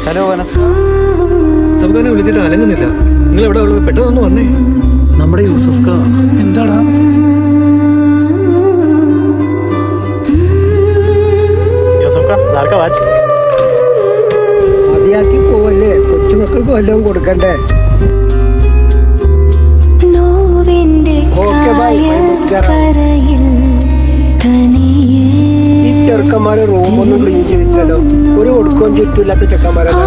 Hello Anas, സബ്ഖാനെ വിളിച്ചിട്ട് അനങ്ങുന്നില്ല. നിങ്ങൾ എവിടെ ഉള്ളത്? പെട്ടെന്ന് വന്നേ. നമ്മുടെ യൂസഫ് ഖാ. എന്താടാ? മതിയാക്കി പോവല്ലേ, കൊച്ചുമക്കൾക്ക് വല്ലതും കൊടുക്കണ്ടേ? Okay bye. ഈ ചെറുക്കന്മാര് റൂമൊന്നും ക്ലീൻ ചെയ്തിട്ടല്ലോ. ഒരു ഒടുക്കവും ചുറ്റില്ലാത്ത ചെക്കന്മാരാണ്.